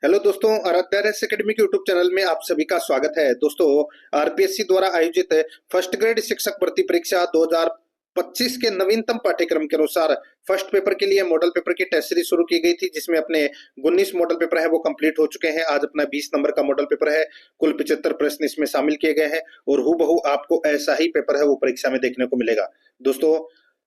Hello दोस्तों, Aaradhya race academy के YouTube channel में आप सभी का स्वागत है। दोस्तों, आरपीएससी द्वारा आयोजित फर्स्ट ग्रेड शिक्षक भर्ती परीक्षा 2025 के नवीनतम पाठ्यक्रम के अनुसार फर्स्ट पेपर के लिए मॉडल पेपर की टेस्ट सीरीज शुरू की गई थी, जिसमें अपने 19 मॉडल पेपर है वो कंप्लीट हो चुके हैं। आज अपना 20 नंबर का मॉडल पेपर है। कुल 75 प्रश्न इसमें शामिल किए गए हैं और हूबहू आपको ऐसा ही पेपर है वो परीक्षा में देखने को मिलेगा। दोस्तों,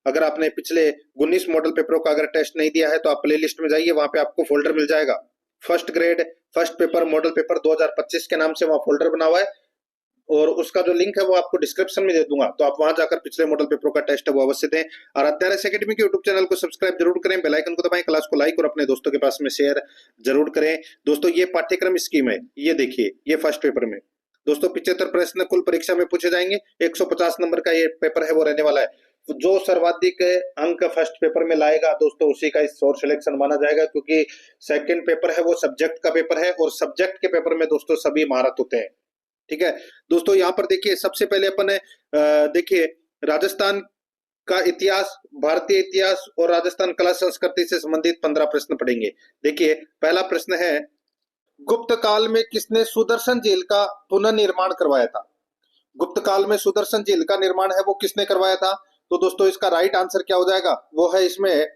अगर आपने पिछले 19 मॉडल पेपरों का अगर टेस्ट नहीं दिया है तो आप प्ले लिस्ट में जाइए, वहां पे आपको फोल्डर मिल जाएगा first grade first paper model paper 2025 के नाम से वहां फोल्डर बना हुआ है और उसका जो लिंक है वो आपको डिस्क्रिप्शन में दे दूंगा, तो आप वहां जाकर पिछले मॉडल पेपरों का टेस्ट है वो अवश्य दें। आराध्या रेस एकेडमी के यूट्यूब चैनल को सब्सक्राइब जरूर करें, बेल आइकन को दबाएं, क्लास को लाइक और अपने दोस्तों के पास में शेयर जरूर करें। दोस्तों, ये पाठ्यक्रम स्कीम है, ये देखिए, ये फर्स्ट पेपर में दोस्तों 75 प्रश्न कुल परीक्षा में पूछे जाएंगे। 150 नंबर का ये पेपर है वो रहने वाला है। जो सर्वाधिक अंक फर्स्ट पेपर में लाएगा दोस्तों उसी का इस सोर्स सिलेक्शन माना जाएगा, क्योंकि सेकंड पेपर है वो सब्जेक्ट का पेपर है और सब्जेक्ट के पेपर में दोस्तों सभी महारत होते हैं। ठीक है दोस्तों, यहाँ पर देखिए, सबसे पहले अपन देखिए राजस्थान का इतिहास, भारतीय इतिहास और राजस्थान कला संस्कृति से संबंधित 15 प्रश्न पढ़ेंगे। देखिए, पहला प्रश्न है, गुप्त काल में किसने सुदर्शन झील का पुनर्निर्माण करवाया था? गुप्त काल में सुदर्शन झील का निर्माण है वो किसने करवाया था? तो दोस्तों, इसका राइट आंसर क्या हो जाएगा? वो है इसमें,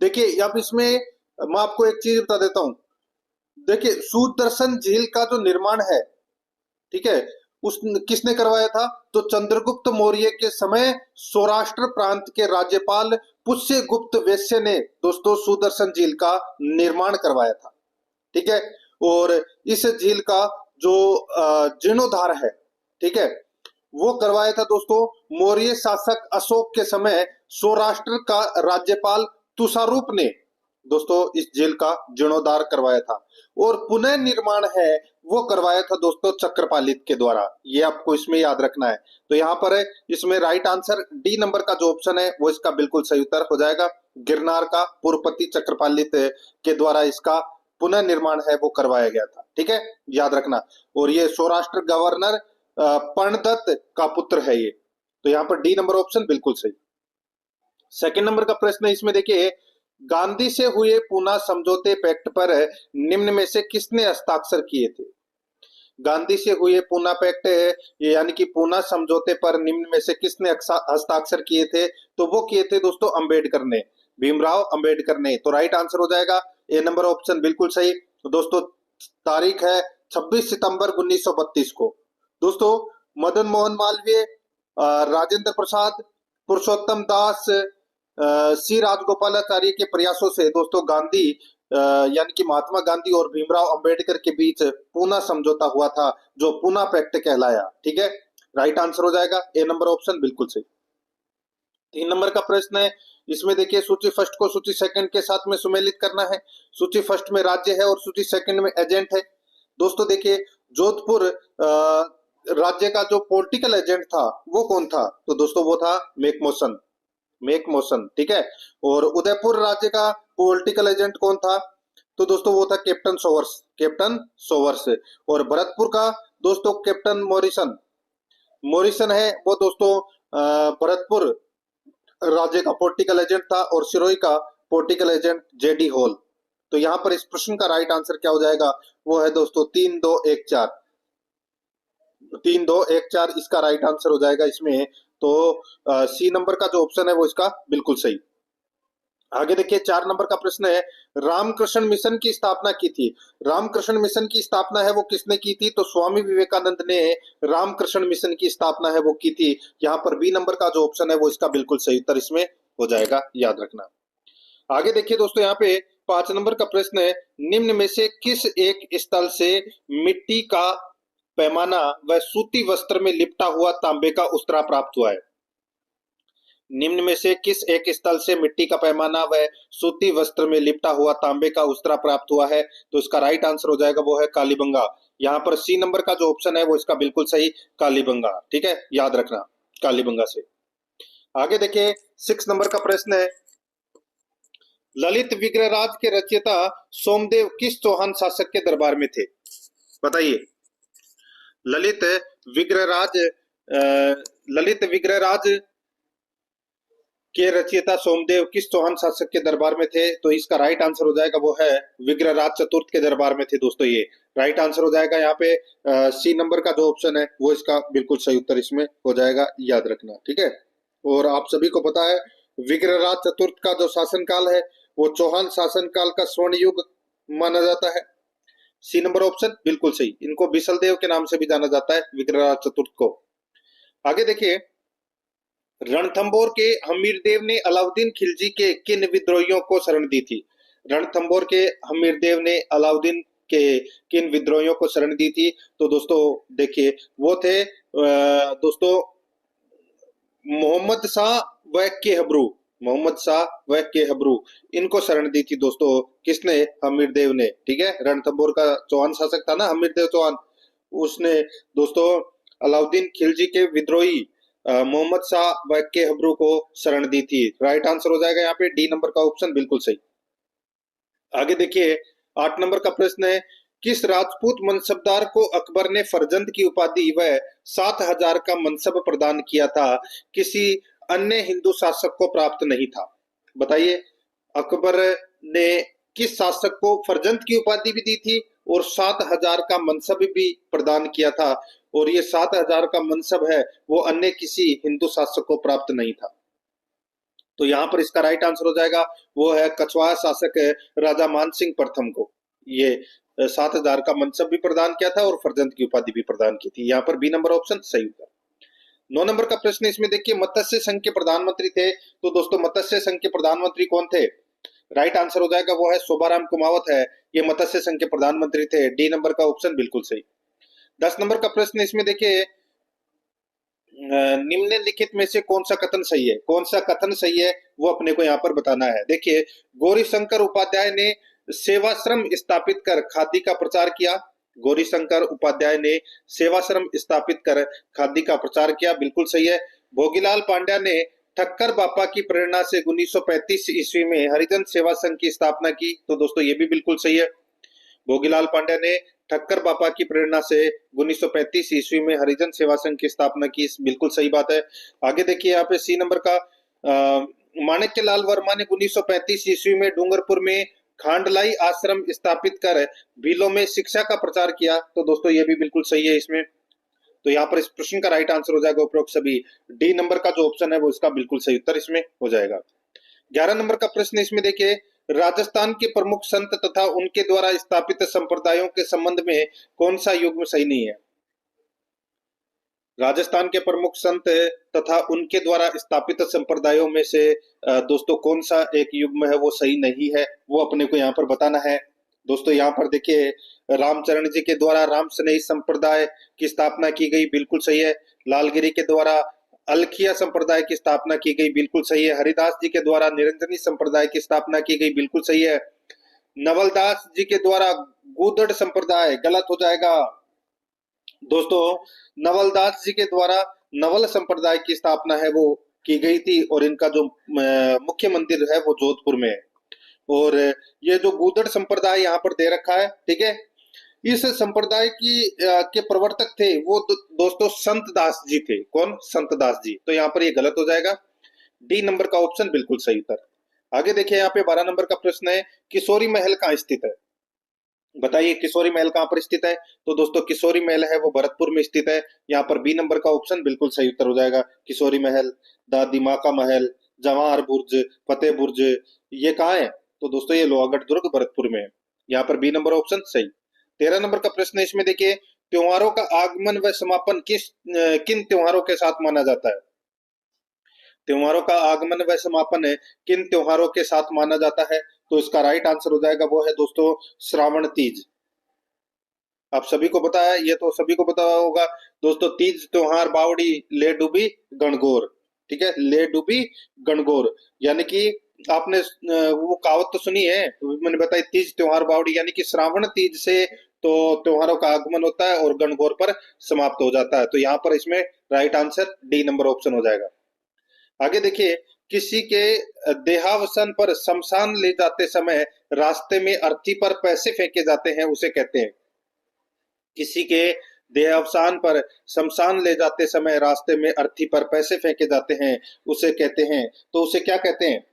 देखिए अब इसमें मैं आपको एक चीज बता देता हूं। देखिए, सुदर्शन झील का जो निर्माण है, ठीक है, उस किसने करवाया था? तो चंद्रगुप्त मौर्य के समय सौराष्ट्र प्रांत के राज्यपाल पुष्यगुप्त वैश्य ने दोस्तों सुदर्शन झील का निर्माण करवाया था। ठीक है, और इस झील का जो जीर्णोद्धार है, ठीक है, वो करवाया था दोस्तों मौर्य शासक अशोक के समय सौराष्ट्र का राज्यपाल तुषारूप ने दोस्तों इस झील का जीर्णोद्धार करवाया था। और पुनः निर्माण है वो करवाया था दोस्तों चक्रपालित के द्वारा। ये आपको इसमें याद रखना है। तो यहाँ पर है, इसमें राइट आंसर डी नंबर का जो ऑप्शन है वो इसका बिल्कुल सही उत्तर हो जाएगा। गिरनार का पूर्वपति चक्रपालित के द्वारा इसका पुनः निर्माण है वो करवाया गया था। ठीक है, याद रखना। और ये सौराष्ट्र गवर्नर पर्णदत्त का पुत्र है ये। तो यहाँ पर डी नंबर ऑप्शन बिल्कुल सही। सेकंड नंबर का प्रश्न है, इसमें देखिए, गांधी से हुए पूना समझौते पैक्ट पर निम्न में से किसने हस्ताक्षर किए थे? गांधी से हुए पूना पैक्ट यानी कि पूना समझौते पर निम्न में से किसने हस्ताक्षर किए थे? तो वो किए थे दोस्तों अंबेडकर ने, भीमराव अंबेडकर ने। तो राइट आंसर हो जाएगा ए नंबर ऑप्शन बिल्कुल सही। तो दोस्तों, तारीख है 26 सितंबर 1932 को। दोस्तों, मदन मोहन मालवीय, राजेंद्र प्रसाद, पुरुषोत्तम दास, सी राजगोपालाचार्य के प्रयासों से दोस्तों गांधी यानी कि महात्मा गांधी और भीमराव अंबेडकर के बीच पूना समझौता हुआ था, जो पूना पैक्ट कहलाया। ठीक है, राइट आंसर हो जाएगा ए नंबर ऑप्शन बिल्कुल सही। 3 नंबर का प्रश्न है, इसमें देखिए, सूची फर्स्ट को सूची सेकंड के साथ में सुमेलित करना है। सूची फर्स्ट में राज्य है और सूची सेकंड में एजेंट है। दोस्तों देखिए, जोधपुर राज्य का जो पॉलिटिकल एजेंट था वो कौन था? तो दोस्तों वो था मेकमोशन, मेकमोशन। ठीक है, और उदयपुर राज्य का पॉलिटिकल एजेंट कौन था? तो दोस्तों वो था कैप्टन सोवर्स, कैप्टन सोवर्स। और भरतपुर का दोस्तों कैप्टन मॉरिसन, मॉरिसन है वो दोस्तों भरतपुर राज्य का पॉलिटिकल एजेंट था। और सिरोही का पॉलिटिकल एजेंट जेडी हॉल। तो यहाँ पर इस प्रश्न का राइट आंसर क्या हो जाएगा? वो है दोस्तों 3-2-1-4, 3-2-1-4 इसका राइट आंसर हो जाएगा इसमें। तो सी नंबर का जो ऑप्शन है वो इसका बिल्कुल सही। आगे देखिए, 4 नंबर का प्रश्न है, रामकृष्ण मिशन की स्थापना की थी। रामकृष्ण मिशन की स्थापना है वो किसने की थी? तो स्वामी विवेकानंद ने रामकृष्ण मिशन की स्थापना है वो की थी। यहाँ पर बी नंबर का जो ऑप्शन है वो इसका बिल्कुल सही उत्तर इसमें हो जाएगा, याद रखना। आगे देखिए दोस्तों, यहाँ पे 5 नंबर का प्रश्न है, निम्न में से किस एक स्थल से मिट्टी का पैमाना व सूती वस्त्र में लिपटा हुआ तांबे का उस्तरा प्राप्त हुआ है? निम्न में से किस एक स्थल से मिट्टी का पैमाना व सूती वस्त्र में लिपटा हुआ तांबे का उस्तरा प्राप्त हुआ है? तो इसका राइट आंसर हो जाएगा वो है कालीबंगा। यहाँ पर सी नंबर का जो ऑप्शन है वो इसका बिल्कुल सही, कालीबंगा। ठीक है, याद रखना, कालीबंगा से। आगे देखिए, 6 नंबर का प्रश्न है, ललित विग्रहराज के रचयिता सोमदेव किस चौहान शासक के दरबार में थे? बताइए। ललित विग्रहराज, ललित विग्रहराज के रचयिता सोमदेव किस चौहान शासक के दरबार में थे? तो इसका राइट आंसर हो जाएगा वो है विग्रहराज चतुर्थ के दरबार में थे दोस्तों। ये राइट आंसर हो जाएगा यहाँ पे सी नंबर का जो ऑप्शन है वो इसका बिल्कुल सही उत्तर इसमें हो जाएगा, याद रखना, ठीक है। और आप सभी को पता है विग्रहराज चतुर्थ का जो शासनकाल है वो चौहान शासनकाल का स्वर्ण युग माना जाता है। सी नंबर ऑप्शन बिल्कुल सही। इनको बिसलदेव के नाम से भी जाना जाता है विग्रहराज चतुर्थ को। आगे देखिए, रणथंबोर के हमीरदेव ने अलाउद्दीन खिलजी के किन विद्रोहियों को शरण दी थी? रणथंबोर के हमीरदेव ने अलाउद्दीन के किन विद्रोहियों को शरण दी थी? तो दोस्तों देखिए वो थे दोस्तों मोहम्मद शाह व केहबरू। मोहम्मद शाह व केहबरू इनको शरण दी थी दोस्तों। किसने? हमीरदेव ने, ठीक है। रणथंबोर का चौहान शासक था ना हमीरदेव चौहान, उसने दोस्तों अलाउद्दीन खिलजी के विद्रोही मोहम्मद शाह व केहबरू को शरण दी थी। राइट आंसर हो जाएगा यहाँ पे डी नंबर का ऑप्शन बिल्कुल सही। आगे देखिए 8 नंबर का प्रश्न है, किस राजपूत मनसबदार को अकबर ने फरजंद की उपाधि व 7,000 का मनसब प्रदान किया था, किसी अन्य हिंदू शासक को प्राप्त नहीं था? बताइए, अकबर ने किस शासक को फरजंद की उपाधि भी दी थी और 7,000 का मनसब भी प्रदान किया था, और ये 7,000 का मनसब है वो अन्य किसी हिंदू शासक को प्राप्त नहीं था? तो यहाँ पर इसका राइट आंसर हो जाएगा वो है कछवाहा शासक राजा मानसिंह प्रथम को। ये 7,000 का मनसब भी प्रदान किया था और फरजंद की उपाधि भी प्रदान की थी। यहाँ पर बी नंबर ऑप्शन सही होगा। 9 नंबर का प्रश्न इसमें देखिए, मत्स्य संघ के प्रधानमंत्री थे। तो दोस्तों मत्स्य संघ के प्रधानमंत्री कौन थे? राइट आंसर हो जाएगा वो है शोभाराम कुमावत है, ये मत्स्य संघ के प्रधानमंत्री थे। डी नंबर का ऑप्शन बिल्कुल सही। 10 नंबर का प्रश्न इसमें देखिए, निम्नलिखित में से कौन सा कथन सही है? कौन सा कथन सही है वो अपने को यहाँ पर बताना है। देखिए, गौरीशंकर उपाध्याय ने सेवाश्रम स्थापित कर खादी का प्रचार किया। गौरीशंकर उपाध्याय ने सेवाश्रम स्थापित कर खादी का प्रचार किया, बिल्कुल सही है। भोगीलाल पांड्या ने ठक्कर बापा की प्रेरणा से 1935 ईस्वी में हरिजन सेवा संघ की स्थापना की। तो दोस्तों ये भी बिल्कुल सही है। भोगीलाल पांड्या ने ठक्कर बापा की प्रेरणा से 1935 ईस्वी में हरिजन सेवा संघ की स्थापना की, बिल्कुल सही बात है। आगे देखिए यहाँ पे सी नंबर का माणिक्यलाल वर्मा ने 1935 ईस्वी में डूंगरपुर में खांडलाई आश्रम स्थापित कर भीलों में शिक्षा का प्रचार किया। तो दोस्तों ये भी बिल्कुल सही है इसमें। तो यहाँ पर इस प्रश्न का राइट आंसर हो जाएगा उपरोक्त सभी। डी नंबर का जो ऑप्शन है वो इसका बिल्कुल सही उत्तर इसमें हो जाएगा। 11 नंबर का प्रश्न इसमें देखिए, राजस्थान के प्रमुख संत तथा उनके द्वारा स्थापित संप्रदायों के संबंध में कौन सा युग्म सही नहीं है? राजस्थान के प्रमुख संत तथा उनके द्वारा स्थापित संप्रदायों में से दोस्तों कौन सा एक युग्म है वो सही नहीं है, वो अपने को यहाँ पर बताना है। दोस्तों यहाँ पर देखिए, रामचरण जी के द्वारा राम स्नेही संप्रदाय की स्थापना की गई, बिल्कुल सही है। लालगिरी के द्वारा अलखिया संप्रदाय की स्थापना की गई, बिल्कुल सही है। हरिदास जी के द्वारा निरंजनी संप्रदाय की स्थापना की गई, बिल्कुल सही है। नवलदास जी के द्वारा गूदड़ संप्रदाय, गलत हो जाएगा दोस्तों। नवलदास जी के द्वारा नवल संप्रदाय की स्थापना है वो की गई थी, और इनका जो मुख्य मंदिर है वो जोधपुर में है। और ये जो गूदड़ संप्रदाय यहाँ पर दे रखा है, ठीक है, इस संप्रदाय की के प्रवर्तक थे वो दोस्तों संत दास जी थे। कौन? संत दास जी। तो यहाँ पर ये गलत हो जाएगा। डी नंबर का ऑप्शन बिल्कुल सही उत्तर। आगे देखिए यहाँ पे 12 नंबर का प्रश्न है, किशोरी महल कहाँ स्थित है? बताइए किशोरी महल कहाँ पर स्थित है? तो दोस्तों किशोरी महल है वो भरतपुर में स्थित है। यहाँ पर बी नंबर का ऑप्शन बिल्कुल सही उत्तर हो जाएगा। किशोरी महल, दादी माँ का महल, जवाहर बुर्ज, फतेह बुर्ज, ये कहाँ है? तो दोस्तों ये लोहागढ़ दुर्ग भरतपुर में है। यहाँ पर बी नंबर ऑप्शन सही। 13 नंबर का प्रश्न है इसमें देखिए, त्योहारों का आगमन व समापन किन त्योहारों के साथ माना जाता है? त्योहारों का आगमन व समापन किन त्योहारों के साथ माना जाता है? तो इसका राइट आंसर हो जाएगा वो है दोस्तों श्रावण तीज। आप सभी को पता है, ये तो सभी को पता होगा दोस्तों, तीज त्योहार बावड़ी ले डूबी गणगौर, ठीक है, ले डूबी गणगौर, यानी कि आपने वो कहावत तो सुनी है, मैंने बताई, तीज त्योहार बावड़ी, यानी कि श्रावण तीज से तो त्योहारों का आगमन होता है और गणगौर पर समाप्त हो जाता है। तो यहाँ पर इसमें right answer D number option हो जाएगा। आगे देखिए, किसी के देहावसान पर शमशान ले जाते समय रास्ते में अर्थी पर पैसे फेंके जाते हैं उसे कहते हैं? किसी के देह अवसान पर शमशान ले जाते समय रास्ते में अर्थी पर पैसे फेंके जाते हैं, उसे कहते हैं, तो उसे क्या कहते हैं?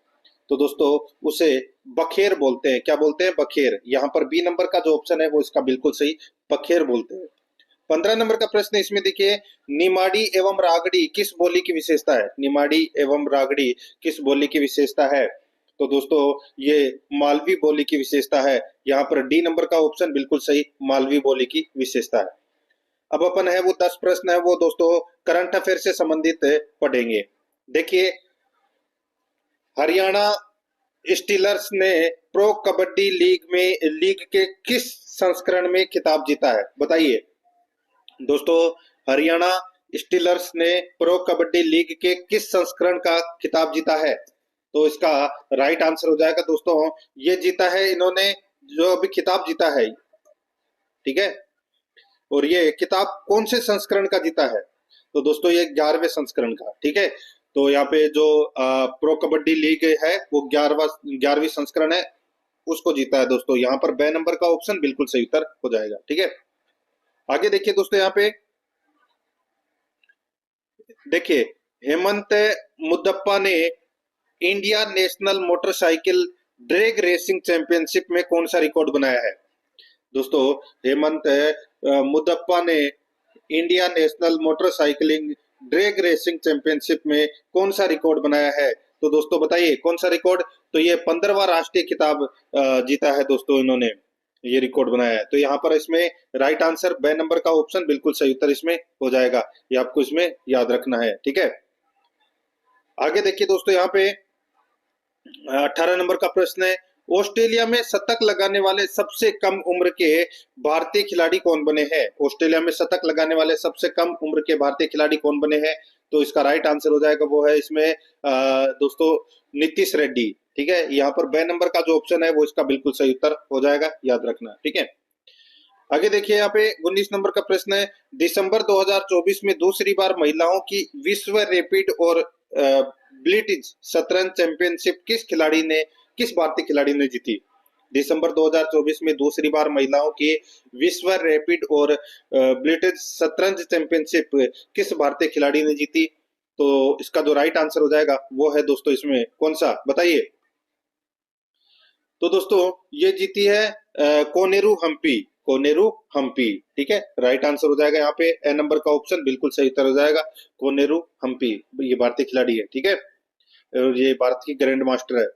तो दोस्तों उसे बखेर बोलते हैं। क्या बोलते हैं? बखेर। यहाँ पर बी नंबर का जो ऑप्शन है वो इसका बिल्कुल सही, बखेर बोलते हैं। 15 नंबर का प्रश्न इसमें देखिए, निमाड़ी एवं रागड़ी किस बोली की विशेषता है? निमाड़ी एवं रागड़ी किस बोली की विशेषता है? तो दोस्तों ये मालवी बोली की विशेषता है। यहाँ पर डी नंबर का ऑप्शन बिल्कुल सही, मालवी बोली की विशेषता है। अब अपन है वो 10 प्रश्न है वो दोस्तों करंट अफेयर से संबंधित पढ़ेंगे। देखिए, हरियाणा स्टीलर्स ने प्रो कबड्डी लीग के किस संस्करण में खिताब जीता है? बताइए दोस्तों, हरियाणा स्टीलर्स ने प्रो कबड्डी लीग के किस संस्करण का खिताब जीता है? तो इसका राइट आंसर हो जाएगा दोस्तों, ये जीता है इन्होंने, जो अभी खिताब जीता है, ठीक है। और ये किताब कौन से संस्करण का जीता है? तो दोस्तों ये 11वें संस्करण का, ठीक है। तो यहाँ पे जो प्रो कबड्डी लीग है वो 11वीं संस्करण है, उसको जीता है दोस्तों। यहाँ पर बे नंबर का ऑप्शन बिल्कुल सही उत्तर हो जाएगा, ठीक है। आगे देखिए दोस्तों, यहाँ पे देखिए, हेमंत मुदप्पा ने India national motorcycle drag racing championship में कौन सा रिकॉर्ड बनाया है? दोस्तों हेमंत मुदप्पा ने India national motorcycling drag racing championship में कौन सा रिकॉर्ड बनाया है? तो दोस्तों बताइए कौन सा रिकॉर्ड? तो ये 15वां राष्ट्रीय खिताब जीता है दोस्तों, इन्होंने ये रिकॉर्ड बनाया है। तो यहाँ पर इसमें राइट आंसर बे नंबर का ऑप्शन बिल्कुल सही उत्तर इसमें हो जाएगा, ये आपको इसमें याद रखना है, ठीक है। आगे देखिए दोस्तों, यहाँ पे 18 नंबर का प्रश्न है, ऑस्ट्रेलिया में शतक लगाने वाले सबसे कम उम्र के भारतीय खिलाड़ी कौन बने हैं? ऑस्ट्रेलिया में शतक लगाने वाले सबसे कम उम्र के भारतीय खिलाड़ी कौन बने हैं? तो इसका राइट आंसर हो जाएगा वो है इसमें दोस्तों नीतीश रेड्डी, ठीक है। यहाँ पर बे नंबर का जो ऑप्शन है वो इसका बिल्कुल सही उत्तर हो जाएगा, याद रखना, ठीक है। आगे देखिए, यहाँ पे 19 नंबर का प्रश्न है, दिसंबर 2024 में दूसरी बार महिलाओं की विश्व रैपिड और ब्लिट्ज शतरंज चैंपियनशिप किस भारतीय खिलाड़ी ने जीती? दिसंबर 2024 में दूसरी बार महिलाओं की विश्व रैपिड और ब्लिट्ज शतरंज चैंपियनशिप किस भारतीय खिलाड़ी ने जीती? तो इसका जो राइट आंसर हो जाएगा वो है दोस्तों इसमें कौन सा, बताइए। तो दोस्तों ये जीती है कोनेरू हम्पी, ठीक है। राइट आंसर हो जाएगा यहाँ पे ए नंबर का ऑप्शन बिल्कुल सही उत्तर हो जाएगा, कोनेरू हम्पी, ये भारतीय खिलाड़ी है, ठीक है। और ये भारत की ग्रैंड मास्टर है।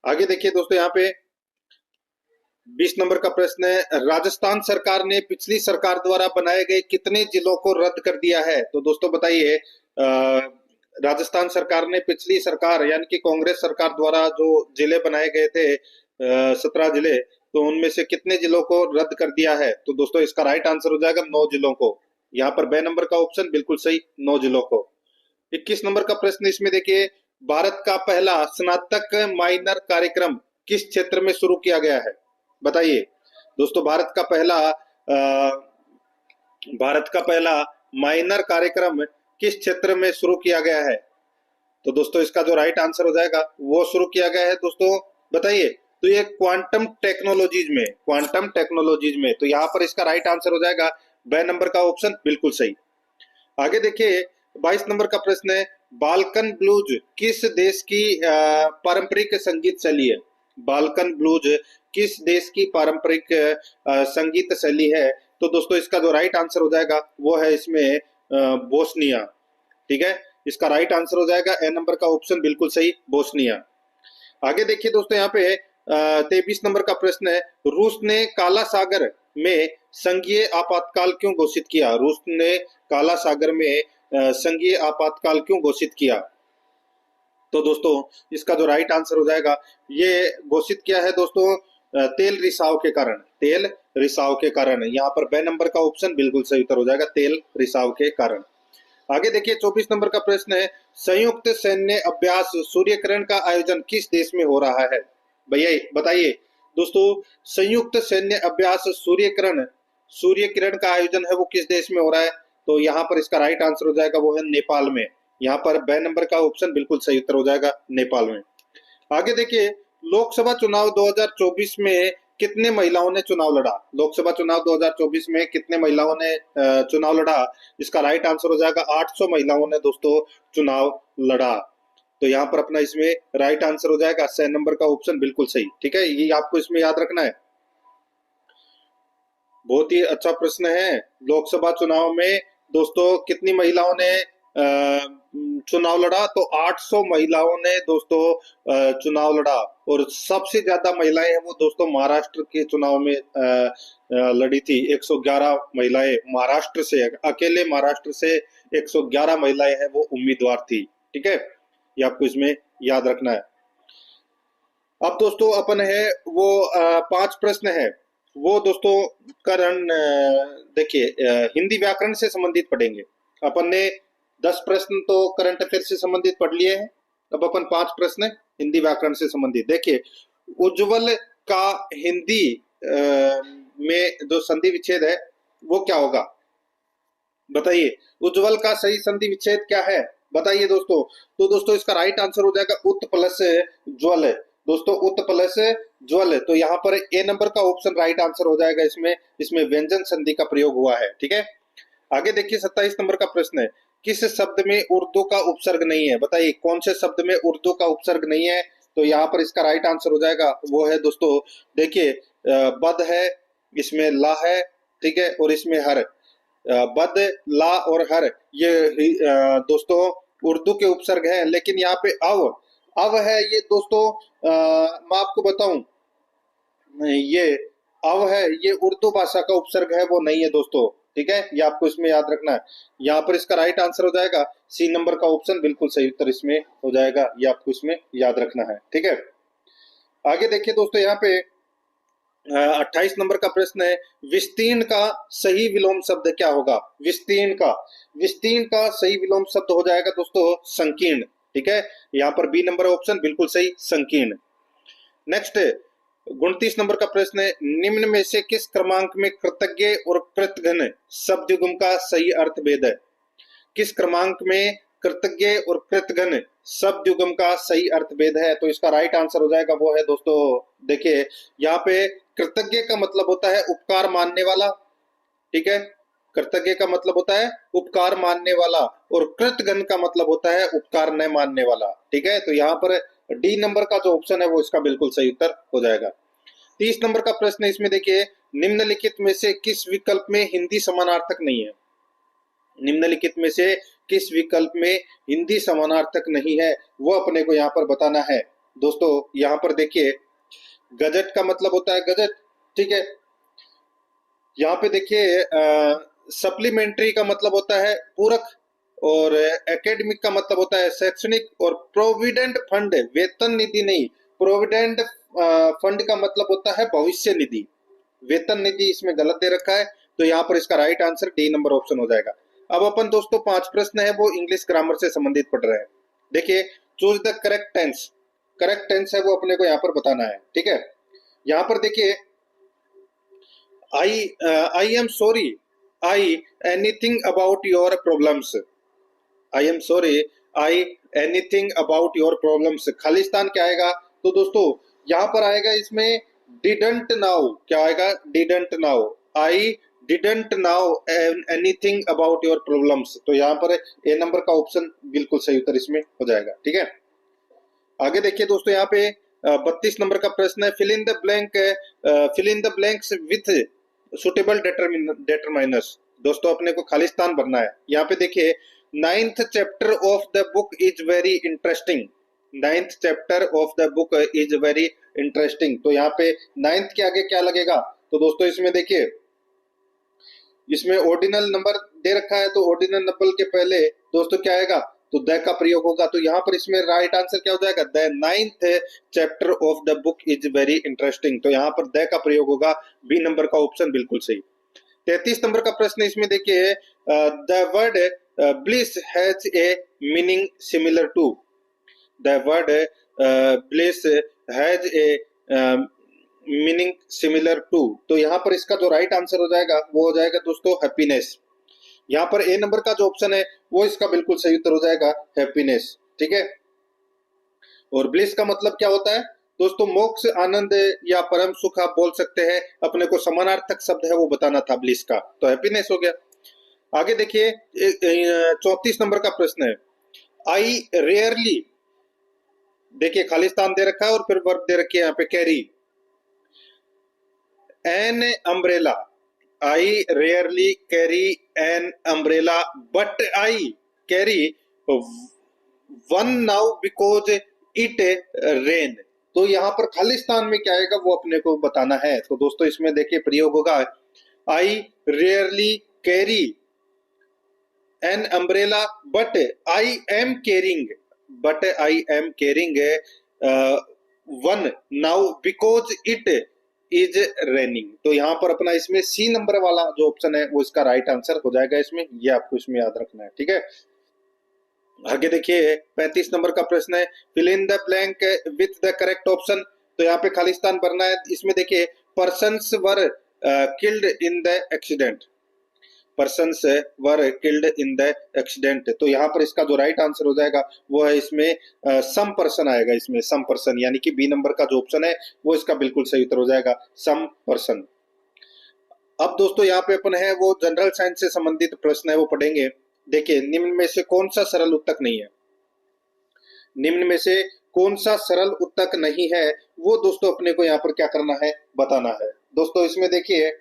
आगे देखिए दोस्तों, यहाँ पे 20 नंबर का प्रश्न है, राजस्थान सरकार ने पिछली सरकार द्वारा बनाए गए कितने जिलों को रद्द कर दिया है? तो दोस्तों बताइए, राजस्थान सरकार ने पिछली सरकार यानी कि कांग्रेस सरकार द्वारा जो जिले बनाए गए थे 17 जिले, तो उनमें से कितने जिलों को रद्द कर दिया है? तो दोस्तों इसका राइट आंसर हो जाएगा 9 जिलों को। यहाँ पर बे नंबर का ऑप्शन बिल्कुल सही, 9 जिलों को। 21 नंबर का प्रश्न इसमें देखिए, भारत का पहला स्नातक माइनर कार्यक्रम किस क्षेत्र में शुरू किया गया है? बताइए दोस्तों, भारत का पहला माइनर कार्यक्रम किस क्षेत्र में शुरू किया गया है? तो दोस्तों इसका जो राइट आंसर हो जाएगा वो शुरू किया गया है दोस्तों, बताइए। तो ये क्वांटम टेक्नोलॉजीज में, तो यहाँ पर इसका राइट आंसर हो जाएगा बे नंबर का ऑप्शन बिल्कुल सही। आगे देखिए 22 नंबर का प्रश्न है, बाल्कन ब्लूज किस देश की पारंपरिक संगीत शैली है? बाल्कन ब्लूज किस देश की पारंपरिक संगीत शैली है? तो दोस्तों इसका जो राइट आंसर हो जाएगा वो है इसमें बोस्निया, ठीक है। इसका राइट आंसर हो जाएगा ए नंबर का ऑप्शन बिल्कुल सही, बोस्निया। आगे देखिए दोस्तों, यहाँ पे 23 नंबर का प्रश्न है, रूस ने काला सागर में संघीय आपातकाल क्यों घोषित किया? रूस ने काला सागर में संघीय आपातकाल क्यों घोषित किया? तो दोस्तों इसका जो राइट आंसर हो जाएगा, ये घोषित किया है दोस्तों तेल रिसाव के कारण। यहाँ पर बे नंबर का ऑप्शन बिल्कुल सही उत्तर हो जाएगा, तेल रिसाव के कारण। आगे देखिए 24 नंबर का प्रश्न है, संयुक्त सैन्य अभ्यास सूर्यकिरण का आयोजन किस देश में हो रहा है? भैया बताइए दोस्तों, संयुक्त सैन्य अभ्यास सूर्यकिरण का आयोजन है वो किस देश में हो रहा है? तो यहाँ पर इसका राइट आंसर हो जाएगा वो है नेपाल में। यहाँ पर बे नंबर का ऑप्शन बिल्कुल सही उत्तर हो जाएगा, नेपाल में। आगे देखिए, लोकसभा चुनाव 2024 में कितने महिलाओं ने चुनाव लड़ा? लोकसभा चुनाव 2024 में कितने महिलाओं ने चुनाव लड़ा? इसका राइट आंसर हो जाएगा 800 महिलाओं ने दोस्तों चुनाव लड़ा। तो यहाँ पर अपना इसमें राइट आंसर हो जाएगा 6 नंबर का ऑप्शन बिल्कुल सही। ठीक है, ये आपको इसमें याद रखना है। बहुत ही अच्छा प्रश्न है। लोकसभा चुनाव में दोस्तों कितनी महिलाओं ने चुनाव लड़ा? तो 800 महिलाओं ने दोस्तों चुनाव लड़ा, और सबसे ज्यादा महिलाएं हैं वो दोस्तों महाराष्ट्र के चुनाव में लड़ी थी। 111 महिलाएं महाराष्ट्र से, अकेले महाराष्ट्र से 111 महिलाएं हैं वो उम्मीदवार थी। ठीक है, ये आपको इसमें याद रखना है। अब दोस्तों अपन है वो 5 प्रश्न है वो दोस्तों करण देखिए हिंदी व्याकरण से संबंधित पढ़ेंगे। अपन ने 10 प्रश्न तो करंट अफेयर से संबंधित पढ़ लिए हैं। अब अपन 5 प्रश्न हिंदी व्याकरण से संबंधित। देखिए, उज्ज्वल का हिंदी में जो संधि विच्छेद है वो क्या होगा? बताइए, उज्ज्वल का सही संधि विच्छेद क्या है? बताइए दोस्तों। तो दोस्तों इसका राइट आंसर हो जाएगा उत प्लस ज्वल। दोस्तों उत प्लस ज्वल, तो यहाँ पर ए नंबर का ऑप्शन राइट आंसर हो जाएगा। इसमें व्यंजन संधि का प्रयोग हुआ है। ठीक है, आगे देखिए 27 नंबर का प्रश्न है, किस शब्द में उर्दू का उपसर्ग नहीं है? बताइए कौन से शब्द में उर्दू का उपसर्ग नहीं है? तो यहाँ पर इसका राइट आंसर हो जाएगा वो है दोस्तों, देखिए बद है, इसमें ला है, ठीक है, और इसमें हर। बद, ला और हर ये दोस्तों उर्दू के उपसर्ग हैं। लेकिन यहाँ पे अव है ये दोस्तों, मैं आपको बताऊं, ये अव है, ये उर्दू भाषा का उपसर्ग है, वो नहीं है दोस्तों। ठीक है, ये आपको इसमें याद रखना है। यहाँ पर इसका राइट आंसर हो जाएगा सी नंबर का ऑप्शन बिल्कुल सही उत्तर इसमें हो जाएगा। ये आपको इसमें याद रखना है। ठीक है, आगे देखिए दोस्तों यहाँ पे 28 नंबर का प्रश्न है, विस्तीर्ण का सही विलोम शब्द क्या होगा? विस्तीर्ण का सही विलोम शब्द हो जाएगा दोस्तों संकीर्ण। ठीक है, यहाँ पर बी नंबर ऑप्शन बिल्कुल सही, संकीर्ण। नेक्स्ट 29 नंबर का प्रश्न है, निम्न में से किस क्रमांक में कृतज्ञ और कृतघ्न शब्द युग्म का सही अर्थ भेद है? किस क्रमांक में कृतज्ञ और कृतघ्न शब्द युग्म का सही अर्थ भेद है? तो इसका राइट आंसर हो जाएगा वो है दोस्तों, देखिए यहाँ पे कृतज्ञ का मतलब होता है उपकार मानने वाला। ठीक है, कृतज्ञ का मतलब होता है उपकार मानने वाला, और कृतघ्न का मतलब होता है उपकार न मानने वाला। ठीक है, तो यहाँ पर डी नंबर का जो ऑप्शन है वो इसका बिल्कुल सही उत्तर हो जाएगा। 30 नंबर का प्रश्न है, इसमें देखिए निम्नलिखित में से किस विकल्प में हिंदी समानार्थक नहीं है? निम्नलिखित में से किस विकल्प में हिंदी समानार्थक नहीं है वो अपने को यहाँ पर बताना है। दोस्तों यहाँ पर देखिए गजट का मतलब होता है गजट। ठीक है, यहाँ पे देखिए सप्लीमेंट्री का मतलब होता है पूरक, और एकेडमिक का मतलब होता है शैक्षणिक, और प्रोविडेंट फंड वेतन निधि नहीं, प्रोविडेंट फंड का मतलब होता है भविष्य निधि। वेतन निधि इसमें गलत दे रखा है, तो यहाँ पर इसका right answer D number option हो जाएगा। अब अपन दोस्तों 5 प्रश्न है वो इंग्लिश ग्रामर से संबंधित पढ़ रहे हैं। देखिए, choose the correct tense. Correct tense है वो अपने को यहाँ पर बताना है। ठीक है, यहाँ पर देखिए I am sorry I anything about your problems. I am sorry I anything about your problems, Khalistan क्या आएगा? तो दोस्तों यहाँ पर आएगा इसमें डिडंट नाउ। क्या आएगा? Didn't now. I didn't now anything about your problems, तो यहाँ पर ए नंबर का ऑप्शन बिल्कुल सही उत्तर इसमें हो जाएगा। ठीक है, आगे देखिए दोस्तों यहाँ पे 32 नंबर का प्रश्न है, fill in the blanks with suitable determiners. दोस्तों अपने को खालिस्तान भरना है। यहाँ पे देखिए 9th chapter of the book is very interesting. 9th chapter of the book is very interesting, तो यहाँ पे 9th के आगे क्या लगेगा? तो दोस्तों इसमें देखिए इसमें ऑर्डिनल नंबर दे रखा है, तो ऑर्डिनल नंबर के पहले दोस्तों क्या आएगा? तो द का प्रयोग होगा। तो यहाँ पर इसमें राइट आंसर क्या हो जाएगा? The 9th chapter of the book is very interesting, तो यहाँ पर द का प्रयोग होगा। बी नंबर का ऑप्शन बिल्कुल सही। 33 नंबर का प्रश्न इसमें देखिए the word bliss has a meaning similar to. The word bliss has a meaning similar to, तो यहाँ पर इसका जो राइट आंसर हो जाएगा वो हो जाएगा दोस्तों हैप्पीनेस। यहाँ पर ए नंबर का जो ऑप्शन है वो इसका बिल्कुल सही उत्तर हो जाएगा हैप्पीनेस। ठीक है, और ब्लिस का मतलब क्या होता है? दोस्तों मोक्ष, आनंद या परम सुख आप बोल सकते हैं। अपने को समानार्थक शब्द है वो बताना था ब्लिस का, तो हैप्पीनेस हो गया। आगे देखिए 34 नंबर का प्रश्न है। आई रेयरली, देखिए खालिस्तान दे रखा है और फिर वर्ब दे रखी है यहाँ पे carry an umbrella. I rarely carry an umbrella but I carry one now because it rain. तो यहाँ पर खालिस्तान में क्या आएगा वो अपने को बताना है। तो दोस्तों इसमें देखिए प्रयोग होगा आई rarely carry an umbrella but I am carrying, but I am carrying one now because it is raining. तो यहाँ पर अपना इसमें सी नंबर वाला जो ऑप्शन है वो इसका राइट आंसर हो जाएगा इसमें, ये आपको इसमें याद रखना है, ठीक है। आगे देखिए 35 नंबर का प्रश्न है, fill in the blank with the correct option. तो यहाँ पे खालिस्तान भरना है। इसमें देखिए persons were killed in the accident, persons were killed in the accident. तो यहाँ पर इसका जो राइट आंसर हो जाएगा वो है इसमें सम पर्सन आएगा, इसमें सम पर्सन, यानी कि बी नंबर का जो ऑप्शन है वो इसका बिल्कुल सही उत्तर हो जाएगा, सम पर्सन। अब दोस्तों यहाँ पे अपन है वो जनरल साइंस से संबंधित प्रश्न है वो पढ़ेंगे। देखिए निम्न में से कौन सा सरल उत्तक नहीं है, निम्न में से कौन सा सरल उत्तक नहीं है वो दोस्तों अपने को यहाँ पर क्या करना है बताना है। दोस्तों इसमें देखिए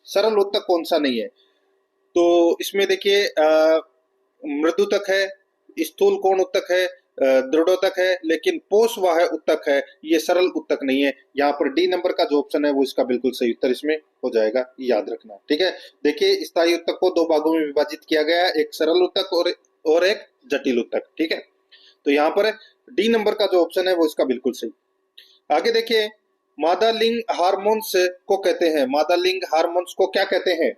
सरल उत्तक कौन सा नहीं है, तो इसमें देखिए मृदुतक है, स्थूल कोण उत्तक है, दृढ़ोतक है, लेकिन पोषवाह उत्तक है, ये सरल उत्तक नहीं है। यहाँ पर डी नंबर का जो ऑप्शन है वो इसका बिल्कुल सही उत्तर इसमें हो जाएगा, याद रखना, ठीक है। देखिए स्थायी उत्तक को दो भागों में विभाजित किया गया है, एक सरल उत्तक और एक जटिल उत्तक, ठीक है। तो यहाँ पर डी नंबर का जो ऑप्शन है वो इसका बिल्कुल सही। आगे देखिए मादा लिंग हार्मोन्स को कहते हैं, मादा लिंग हार्मोन्स को क्या कहते हैं,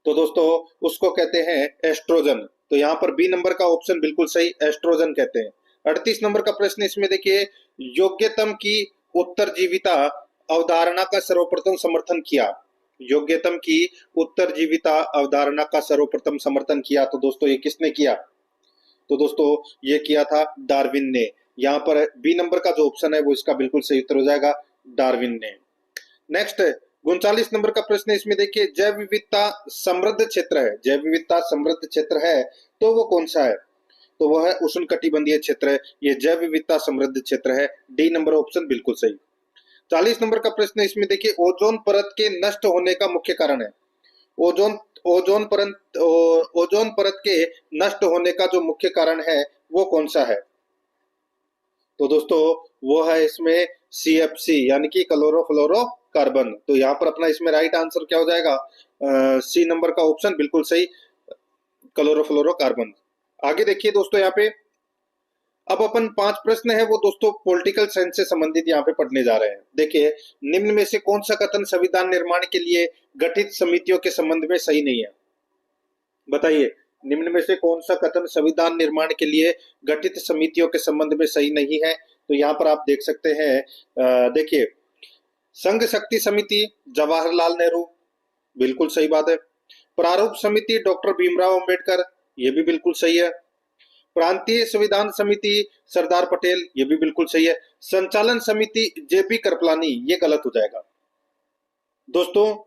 तो दोस्तों उसको कहते हैं एस्ट्रोजन। तो यहाँ पर बी नंबर का ऑप्शन बिल्कुल सही, एस्ट्रोजन कहते हैं। 38 नंबर का प्रश्न इसमें देखिए योग्यतम की उत्तरजीविता अवधारणा का सर्वप्रथम समर्थन किया, योग्यतम की उत्तरजीविता अवधारणा का सर्वप्रथम समर्थन किया, तो दोस्तों ये किसने किया, तो दोस्तों ये किया था डार्विन ने। यहाँ पर बी नंबर का जो ऑप्शन है वो इसका बिल्कुल सही उत्तर हो जाएगा, डार्विन ने। नेक्स्ट 39 नंबर का प्रश्न इसमें देखिए जैव विविधता समृद्ध क्षेत्र है, जैव विविधता समृद्ध क्षेत्र है तो वो कौन सा है, तो वो है उष्णकटिबंधीय क्षेत्र है, ये जैव विविधता समृद्ध क्षेत्र है, डी नंबर ऑप्शन बिल्कुल सही। 40 नंबर का प्रश्न इसमें देखिए ओजोन परत के नष्ट होने का मुख्य कारण है, ओजोन ओजोन परत के नष्ट होने का जो मुख्य कारण है वो कौन सा है, तो दोस्तों वो है इसमें CFC यानी कि क्लोरोफ्लोरोकार्बन। तो यहाँ पर अपना इसमें राइट आंसर क्या हो जाएगा, सी नंबर का ऑप्शन बिल्कुल सही, क्लोरोफ्लोरोकार्बन। आगे देखिए दोस्तों यहाँ पे अब अपन 5 प्रश्न है वो दोस्तों पॉलिटिकल साइंस से संबंधित यहाँ पे पढ़ने जा रहे हैं। देखिए निम्न में से कौन सा कथन संविधान निर्माण के लिए गठित समितियों के संबंध में सही नहीं है, बताइए निम्न में से कौन सा कथन संविधान निर्माण के लिए गठित समितियों के संबंध में सही नहीं है। तो यहाँ पर आप देख सकते हैं, देखिए संघ शक्ति समिति जवाहरलाल नेहरू, बिल्कुल सही बात है। प्रारूप समिति डॉक्टर भीमराव अंबेडकर, ये भी बिल्कुल सही है। प्रांतीय संविधान समिति सरदार पटेल, ये भी बिल्कुल सही है। संचालन समिति JP कृपलानी, ये गलत हो जाएगा। दोस्तों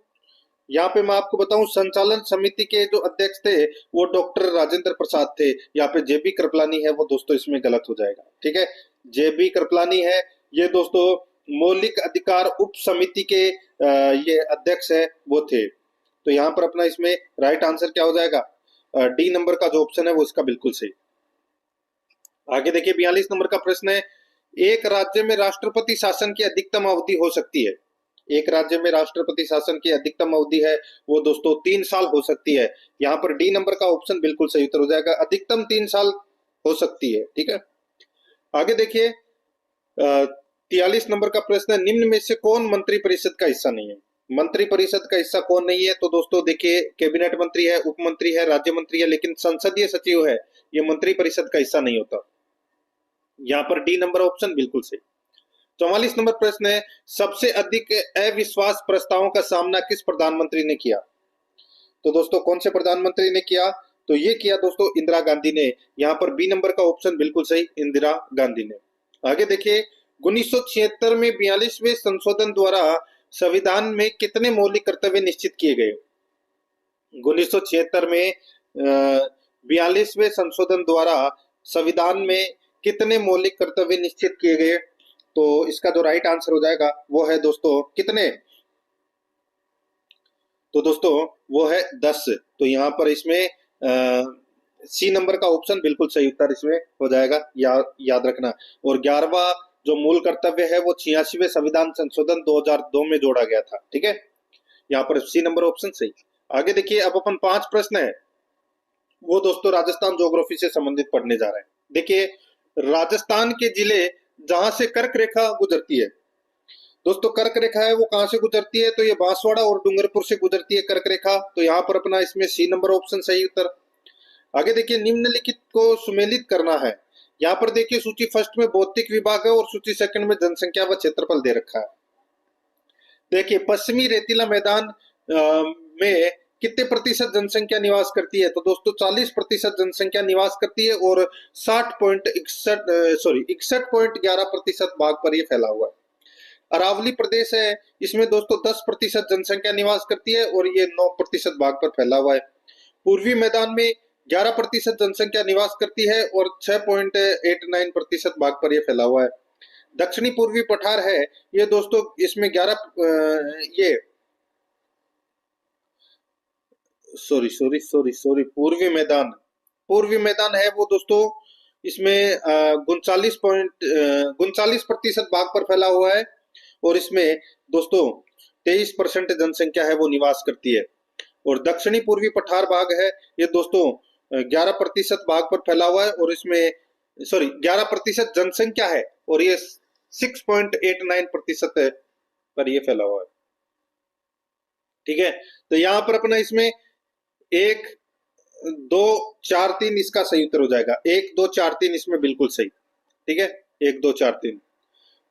यहाँ पे मैं आपको बताऊं संचालन समिति के जो अध्यक्ष थे वो डॉक्टर राजेंद्र प्रसाद थे, यहाँ पे JP कृपलानी है वो दोस्तों इसमें गलत हो जाएगा, ठीक है। JP कृपलानी है ये दोस्तों मौलिक अधिकार उप समिति के ये अध्यक्ष है वो थे। तो यहाँ पर अपना इसमें राइट आंसर क्या हो जाएगा, डी नंबर का जो ऑप्शन है वो इसका बिल्कुल सही। आगे देखिए 42 नंबर का प्रश्न है एक राज्य में राष्ट्रपति शासन की अधिकतम अवधि हो सकती है, एक राज्य में राष्ट्रपति शासन की अधिकतम अवधि है वो दोस्तों 3 साल हो सकती है। यहाँ पर डी नंबर का ऑप्शन बिल्कुल सही उत्तर हो जाएगा, अधिकतम 3 साल हो सकती है, ठीक है। आगे देखिए 43 नंबर का प्रश्न है निम्न में से कौन मंत्री परिषद का हिस्सा नहीं है, मंत्री परिषद का हिस्सा कौन नहीं है, तो दोस्तों देखिए कैबिनेट मंत्री है, उप मंत्री है, राज्य मंत्री है, लेकिन संसदीय सचिव है, ये मंत्री परिषद का हिस्सा नहीं होता। यहाँ पर डी नंबर ऑप्शन बिल्कुल सही। 44 नंबर प्रश्न है सबसे अधिक अविश्वास प्रस्तावों का सामना किस प्रधानमंत्री ने किया, तो दोस्तों कौन से प्रधानमंत्री ने किया, तो ये किया दोस्तों इंदिरा गांधी ने। यहाँ पर बी नंबर का ऑप्शन बिल्कुल सही, इंदिरा गांधी ने। आगे देखिए 1976 में 42वें संशोधन द्वारा संविधान में कितने मौलिक कर्तव्य निश्चित किए गए? 1976 में 42वें संशोधन द्वारा संविधान में कितने मौलिक कर्तव्य निश्चित किए गए? तो इसका जो राइट आंसर हो जाएगा वो है दोस्तों कितने? तो दोस्तों वो है 10। तो यहाँ पर इसमें सी नंबर का ऑप्शन बिल्कुल सही उत्तर इसमें हो जाएगा, याद रखना। और 11वां जो मूल कर्तव्य है वो 86वें संविधान संशोधन 2002 में जोड़ा गया था। ठीक है, यहाँ पर सी नंबर ऑप्शन सही। आगे देखिए, अब अपन 5 प्रश्न है वो दोस्तों राजस्थान ज्योग्राफी से संबंधित पढ़ने जा रहे हैं। देखिए, राजस्थान के जिले जहां से कर्क रेखा गुजरती है, दोस्तों कर्क रेखा है वो कहां से गुजरती है? तो ये बांसवाड़ा और डूंगरपुर से गुजरती है कर्क रेखा। तो यहाँ पर अपना इसमें सी नंबर ऑप्शन सही उत्तर। आगे देखिए, निम्नलिखित को सुमेलित करना है। यहाँ पर देखिए, सूची फर्स्ट में भौतिक विभाग है और सूची सेकंड में जनसंख्या व क्षेत्रफल दे रखा है। देखिए, पश्चिमी रेतीला मैदान में कितने प्रतिशत जनसंख्या निवास करती है? तो दोस्तों 40% जनसंख्या निवास करती है और 61.11% भाग पर यह फैला हुआ है। अरावली प्रदेश है, इसमें दोस्तों 10% जनसंख्या निवास करती है और ये 9% भाग पर फैला हुआ है। पूर्वी मैदान में 11% जनसंख्या निवास करती है और 6.89% भाग पर यह फैला हुआ है। दक्षिणी पूर्वी पठार है, ये दोस्तों इसमें 11 पूर्वी मैदान है वो दोस्तों इसमें 39% भाग पर फैला हुआ है और इसमें दोस्तों 23% जनसंख्या है वो निवास करती है। और दक्षिणी पूर्वी पठार भाग है, ये दोस्तों 11% भाग पर फैला हुआ है और इसमें 11% जनसंख्या है और ये 6.89% पर ये फैला हुआ है। ठीक है, तो यहाँ पर अपना इसमें 1 2 4 3 इसका सही उत्तर हो जाएगा। 1 2 4 3 इसमें बिल्कुल सही। ठीक है, 1 2 4 3।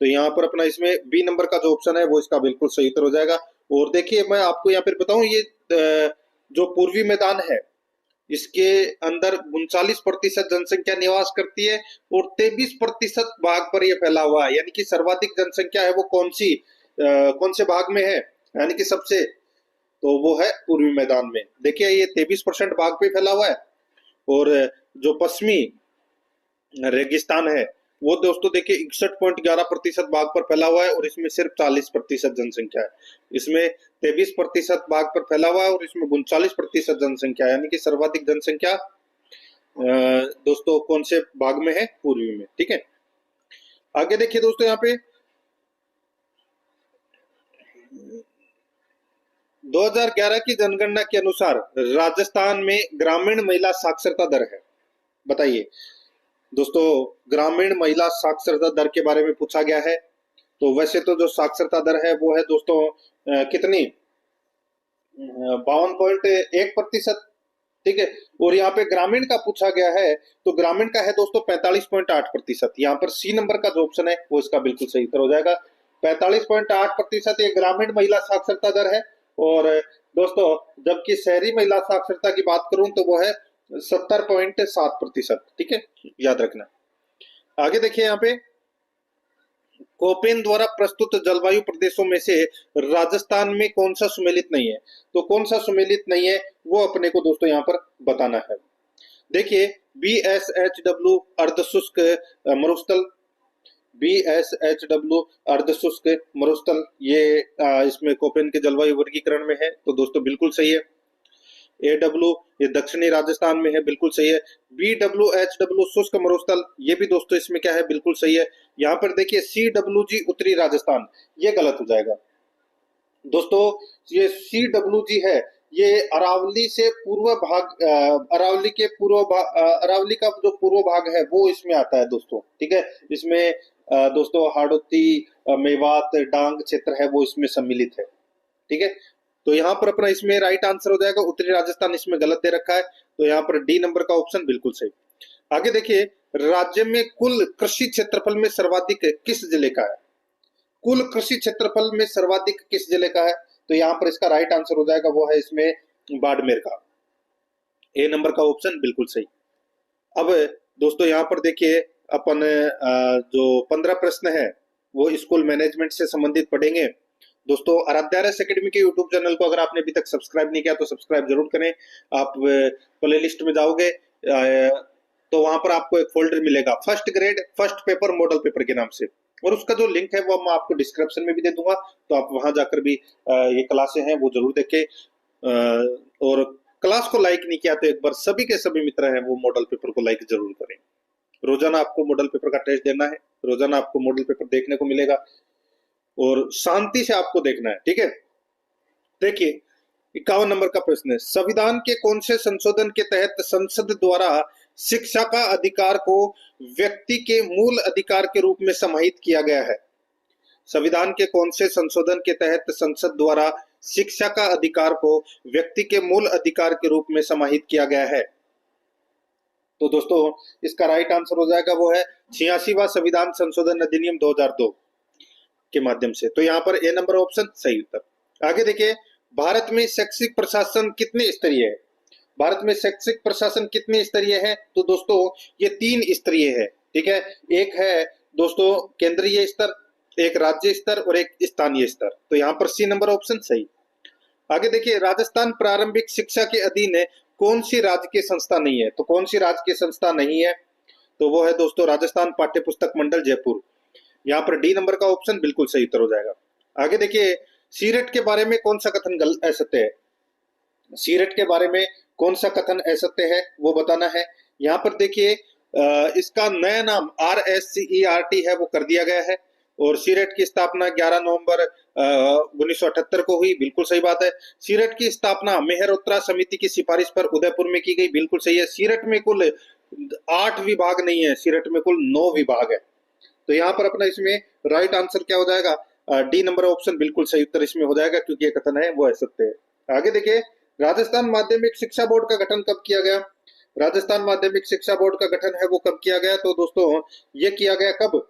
तो यहाँ पर अपना इसमें बी नंबर का जो ऑप्शन है वो इसका बिल्कुल सही उत्तर हो जाएगा। और देखिए, मैं आपको यहाँ पर बताऊं, ये जो पूर्वी मैदान है इसके अंदर 39% जनसंख्या निवास करती है और 23% भाग पर यह फैला हुआ है। यानी कि सर्वाधिक जनसंख्या है वो कौन से भाग में है? यानी कि सबसे, तो वो है पूर्वी मैदान में। देखिए, ये 23% भाग पे फैला हुआ है और जो पश्चिमी रेगिस्तान है वो दोस्तों देखिए 61.11% भाग पर फैला हुआ है और इसमें सिर्फ 40% जनसंख्या है। इसमें 23% भाग पर फैला हुआ है और इसमें 39% जनसंख्या है। यानी कि सर्वाधिक जनसंख्या दोस्तों कौन से भाग में है? पूर्वी में। ठीक है, आगे देखिए दोस्तों, यहाँ पे 2011 की जनगणना के अनुसार राजस्थान में ग्रामीण महिला साक्षरता दर है, बताइए दोस्तों। ग्रामीण महिला साक्षरता दर के बारे में पूछा गया है। तो वैसे तो जो साक्षरता दर है वो है दोस्तों कितनी? 52.1%। ठीक है, और यहाँ पे ग्रामीण का पूछा गया है तो ग्रामीण का है दोस्तों 45.8%। यहाँ पर सी नंबर का जो ऑप्शन है वो इसका बिल्कुल सही उत्तर हो जाएगा। 45.8% ये ग्रामीण महिला साक्षरता दर है। और दोस्तों जबकि शहरी महिला साक्षरता की बात करूं तो वो है 70.7%। ठीक है, याद रखना। आगे देखिए, यहाँ पे कोपेन द्वारा प्रस्तुत जलवायु प्रदेशों में से राजस्थान में कौन सा सुमेलित नहीं है? तो कौन सा सुमेलित नहीं है वो अपने को दोस्तों यहाँ पर बताना है। देखिए, BSHW अर्धशुष्क मरुस्थल, BSHW अर्धशुष्क मरुस्थल ये इसमें कोपेन के जलवायु वर्गीकरण में है, तो दोस्तों बिल्कुल सही है। AW ये दक्षिणी राजस्थान में है, बिल्कुल सही है। BWHW शुष्क मरुस्थल ये भी दोस्तों इसमें क्या है? बिल्कुल सही है। यहाँ पर देखिए CWG उत्तरी राजस्थान, ये गलत हो जाएगा दोस्तों। ये CWG है ये अरावली से पूर्व भाग, अरावली के पूर्व भाग, अरावली का जो पूर्व भाग है वो इसमें आता है दोस्तों। ठीक है, इसमें दोस्तों हाड़ौती, मेवात, डांग क्षेत्र है वो इसमें सम्मिलित है। ठीक है, तो यहाँ पर अपना इसमें राइट आंसर हो जाएगा उत्तरी राजस्थान, इसमें गलत दे रखा है। तो यहाँ पर डी नंबर का ऑप्शन बिल्कुल सही। आगे देखिए, राज्य में कुल कृषि क्षेत्रफल में सर्वाधिक किस जिले का है? कुल कृषि क्षेत्रफल में सर्वाधिक किस जिले का है? तो यहाँ पर इसका राइट आंसर हो जाएगा वो है इसमें बाड़मेर का। ए नंबर का ऑप्शन बिल्कुल सही। अब दोस्तों यहाँ पर देखिए अपन जो 15 प्रश्न है वो स्कूल मैनेजमेंट से संबंधित पढ़ेंगे। दोस्तों आराध्यारस एकेडमी के यूट्यूब चैनल को अगर आपने अभी तक सब्सक्राइब नहीं किया तो सब्सक्राइब जरूर करें। आप प्ले लिस्ट में जाओगे तो वहां पर आपको एक फोल्डर मिलेगा first grade first paper model paper के नाम से, और उसका जो लिंक है वो मैं आपको डिस्क्रिप्शन में भी दे दूंगा, तो आप वहां जाकर भी ये क्लासें हैं वो जरूर देखें। और क्लास को लाइक नहीं किया तो एक बार सभी के सभी मित्र हैं वो मॉडल पेपर को लाइक जरूर करें। रोजाना आपको मॉडल पेपर का टेस्ट देना है, रोजाना आपको मॉडल पेपर देखने को मिलेगा और शांति से आपको देखना है, ठीक है। देखिए 51 नंबर का प्रश्न है, संविधान के कौन से संशोधन के तहत संसद द्वारा शिक्षा का अधिकार को व्यक्ति के मूल अधिकार के रूप में समाहित किया गया है? संविधान के कौन से संशोधन के तहत संसद द्वारा शिक्षा का अधिकार को व्यक्ति के मूल अधिकार के रूप में समाहित किया गया है? तो दोस्तों इसका राइट आंसर हो जाएगा वो है 86वां संविधान संशोधन अधिनियम 2002 के माध्यम से। तो यहाँ पर ए नंबर ऑप्शन सही उत्तर। आगे देखिए, भारत में शैक्षिक प्रशासन कितने स्तरीय है? भारत में शैक्षिक प्रशासन कितने स्तरीय है? तो दोस्तों ये 3 स्तरीय है, ठीक है। एक है दोस्तों केंद्रीय स्तर, एक राज्य स्तर और एक स्थानीय स्तर। तो यहाँ पर सी नंबर ऑप्शन सही। आगे देखिए, राजस्थान प्रारंभिक शिक्षा के अधीन कौन सी राजकीय संस्था नहीं है? तो कौन सी राजकीय संस्था नहीं है? तो वो है दोस्तों राजस्थान पाठ्य पुस्तक मंडल जयपुर। यहाँ पर डी नंबर का ऑप्शन बिल्कुल सही उत्तर हो जाएगा। आगे देखिए, सीरेट के बारे में कौन सा कथन असत्य है? सीरेट के बारे में कौन सा कथन असत्य है वो बताना है। यहाँ पर देखिए इसका नया नाम RSCERT है वो कर दिया गया है, और सीरेट की स्थापना 11 नवंबर 1978 को हुई, बिल्कुल सही बात है। सीरेट की स्थापना मेहरोत्रा समिति की सिफारिश पर उदयपुर में की गई, बिल्कुल सही है। सीरेट में कुल 8 विभाग नहीं है, सीरेट में कुल 9 विभाग है। तो यहाँ पर अपना इसमें राइट आंसर क्या हो जाएगा? डी नंबर ऑप्शन बिल्कुल सही उत्तर इसमें हो जाएगा, क्योंकि ये कथन है वो असत्य है। आगे देखिए, राजस्थान माध्यमिक शिक्षा बोर्ड का गठन कब किया गया? राजस्थान माध्यमिक शिक्षा बोर्ड का गठन है वो कब किया गया? तो दोस्तों ये किया गया कब?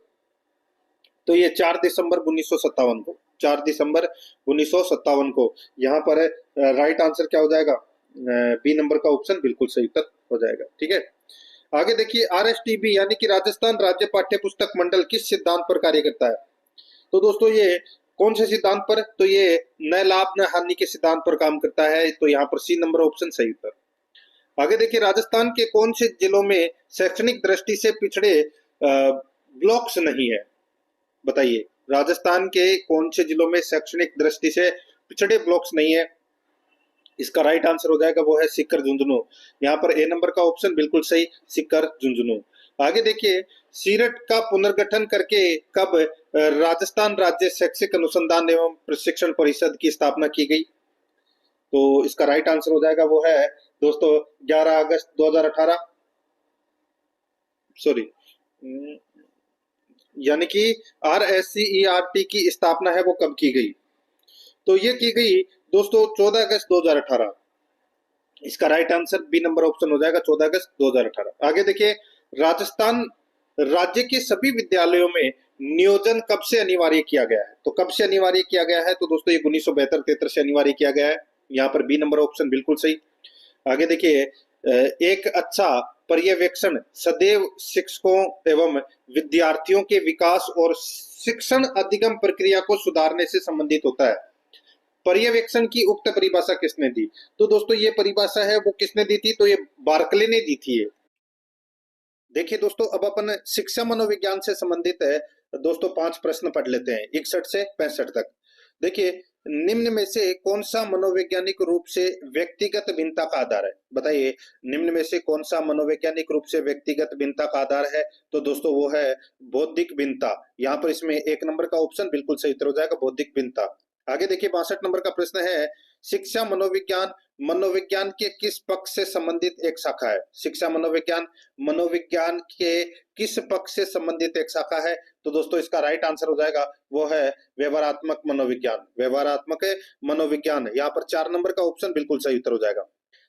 तो ये 4 दिसंबर 1957 को, 4 दिसंबर 1957 को। यहाँ पर राइट आंसर क्या हो जाएगा? बी नंबर का ऑप्शन बिल्कुल सही उत्तर हो जाएगा, ठीक है। आगे देखिए, RSTB यानी कि राजस्थान राज्य पाठ्य पुस्तक मंडल किस सिद्धांत पर कार्य करता है? तो दोस्तों ये कौन से सिद्धांत पर? तो ये न लाभ न हानि के सिद्धांत पर काम करता है। तो यहाँ पर सी नंबर ऑप्शन सही उत्तर। आगे देखिए, राजस्थान के कौन से जिलों में शैक्षणिक दृष्टि से पिछड़े ब्लॉक्स नहीं है? बताइए, राजस्थान के कौन से जिलों में शैक्षणिक दृष्टि से पिछड़े ब्लॉक्स नहीं है? इसका राइट आंसर हो जाएगा वो है सीकर झुंझुनू। यहाँ पर ए नंबर का ऑप्शन बिल्कुल सही, सीकर झुंझुनू। आगे देखिए, सीरट का पुनर्गठन करके कब राजस्थान राज्य शैक्षिक अनुसंधान एवं प्रशिक्षण परिषद की स्थापना की गई? तो इसका राइट आंसर हो जाएगा वो है दोस्तों 11 अगस्त 2018, सॉरी यानी कि RSCERT की स्थापना है वो कब की गई? तो ये की गई दोस्तों 14 अगस्त 2018। इसका right answer B number option हो जाएगा 14 अगस्त 2018। आगे देखिए, राजस्थान राज्य के सभी विद्यालयों में नियोजन कब से अनिवार्य किया गया है? तो कब से अनिवार्य किया गया है? तो दोस्तों ये 1972-73 से अनिवार्य किया गया है। यहाँ पर बी नंबर ऑप्शन बिल्कुल सही। आगे देखिए, एक अच्छा पर्यवेक्षण सदैव शिक्षकों एवं विद्यार्थियों के विकास और शिक्षण अधिगम प्रक्रिया को सुधारने से संबंधित होता है। पर्यवेक्षण की उक्त परिभाषा किसने दी? तो दोस्तों ये परिभाषा है वो किसने दी थी? तो ये बार्कले ने दी थी। देखिए दोस्तों, अब अपन शिक्षा मनोविज्ञान से संबंधित है दोस्तों 5 प्रश्न पढ़ लेते हैं 61 से 65 तक। देखिए, निम्न में से कौन सा मनोवैज्ञानिक रूप से व्यक्तिगत भिन्नता का आधार है? बताइए, निम्न में से कौन सा मनोवैज्ञानिक रूप से व्यक्तिगत भिन्नता का आधार है? तो दोस्तों वो है बौद्धिक भिन्नता। यहाँ पर इसमें 1 नंबर का ऑप्शन बिल्कुल सही उत्तर हो जाएगा, बौद्धिक भिन्नता। आगे देखिए, 62 नंबर का प्रश्न है, शिक्षा मनोविज्ञान मनोविज्ञान के किस पक्ष से संबंधित एक शाखा है? शिक्षा मनोविज्ञान मनोविज्ञान के किस पक्ष से संबंधित एक शाखा है? तो दोस्तों इसका राइट आंसर हो जाएगा वो है व्यवहारात्मक मनोविज्ञान, व्यवहारात्मक मनोविज्ञान। यहाँ पर 4 नंबर का ऑप्शन बिल्कुल सही उत्तर हो जाएगा।